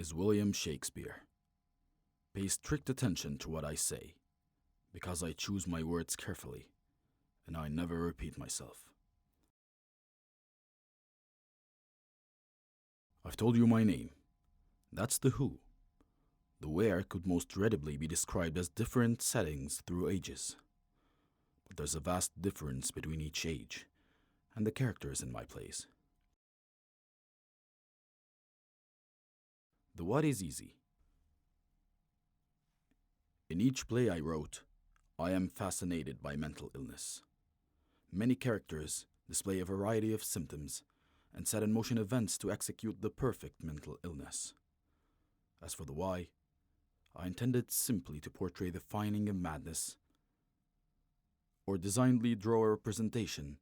is William Shakespeare. Pay strict attention to what I say, because I choose my words carefully, and I never repeat myself. I've told you my name. That's the who. The where could most readily be described as different settings through ages. But there's a vast difference between each age and the characters in my plays. The what is easy. In each play I wrote, I am fascinated by mental illness. Many characters display a variety of symptoms and set in motion events to execute the perfect mental illness. As for the why, I intended simply to portray the finding of madness, or designedly draw a representation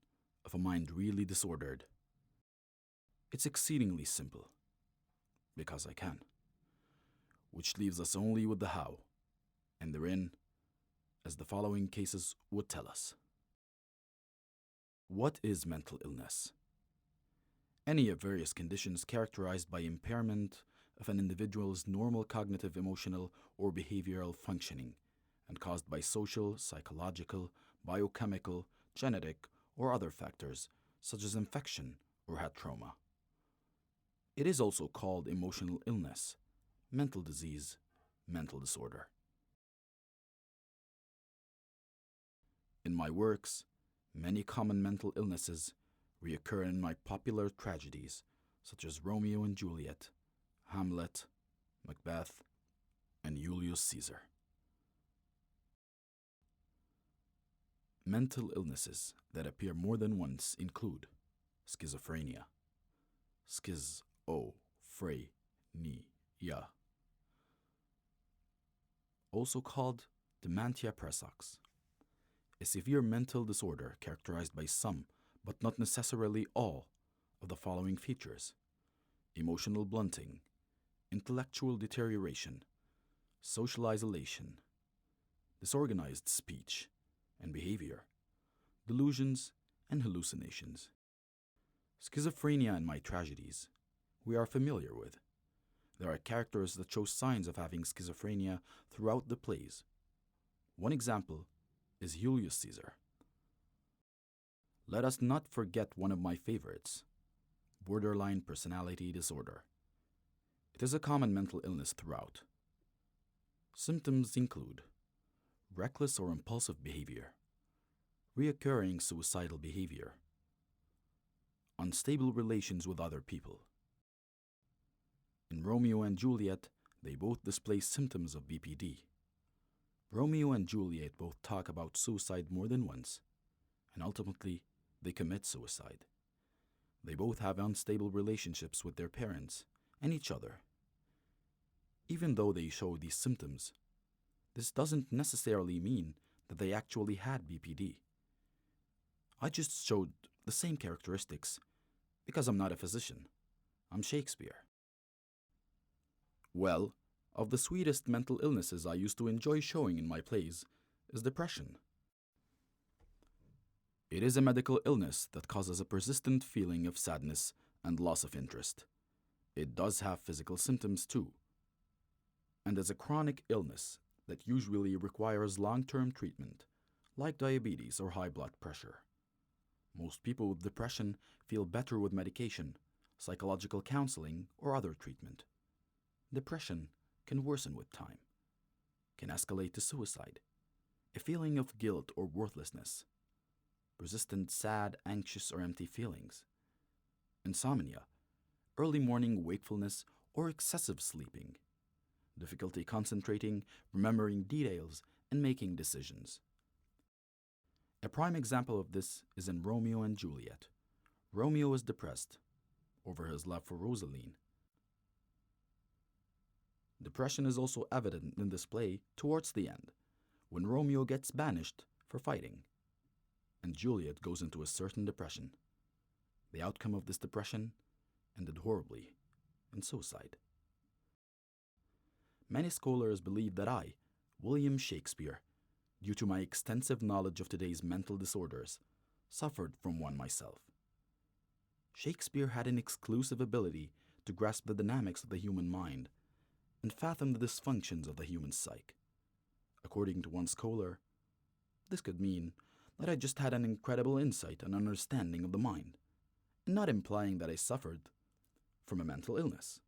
of a mind really disordered. It's exceedingly simple, because I can, which leaves us only with the how, and therein, as the following cases would tell us. What is mental illness? Any of various conditions characterized by impairment of an individual's normal cognitive, emotional, or behavioral functioning, and caused by social, psychological, biochemical, genetic, or other factors, such as infection or head trauma. It is also called emotional illness, mental disease, mental disorder. In my works, many common mental illnesses reoccur in my popular tragedies, such as Romeo and Juliet, Hamlet, Macbeth, and Julius Caesar. Mental illnesses that appear more than once include schizophrenia, schizophrenia, also called dementia praecox, a severe mental disorder characterized by some, but not necessarily all, of the following features: emotional blunting, intellectual deterioration, social isolation, disorganized speech and behavior, delusions and hallucinations. Schizophrenia in my tragedies we are familiar with. There are characters that show signs of having schizophrenia throughout the plays. One example is Julius Caesar. Let us not forget one of my favorites, borderline personality disorder. It is a common mental illness throughout. Symptoms include reckless or impulsive behavior, reoccurring suicidal behavior, unstable relations with other people. In Romeo and Juliet, they both display symptoms of BPD. Romeo and Juliet both talk about suicide more than once, and ultimately, they commit suicide. They both have unstable relationships with their parents and each other. Even though they show these symptoms, this doesn't necessarily mean that they actually had BPD. I just showed the same characteristics because I'm not a physician. I'm Shakespeare. Well, of the sweetest mental illnesses I used to enjoy showing in my plays is depression. It is a medical illness that causes a persistent feeling of sadness and loss of interest. It does have physical symptoms too, and is a chronic illness that usually requires long-term treatment, like diabetes or high blood pressure. Most people with depression feel better with medication, psychological counseling, or other treatment. Depression can worsen with time, can escalate to suicide, a feeling of guilt or worthlessness, persistent sad, anxious, or empty feelings, insomnia, early morning wakefulness, or excessive sleeping, difficulty concentrating, remembering details, and making decisions. A prime example of this is in Romeo and Juliet. Romeo is depressed over his love for Rosaline. Depression is also evident in this play towards the end, when Romeo gets banished for fighting, and Juliet goes into a certain depression. The outcome of this depression ended horribly in suicide. Many scholars believe that I, William Shakespeare, due to my extensive knowledge of today's mental disorders, suffered from one myself. Shakespeare had an exclusive ability to grasp the dynamics of the human mind and fathom the dysfunctions of the human psyche. According to one scholar, this could mean that I just had an incredible insight and understanding of the mind, and not implying that I suffered from a mental illness.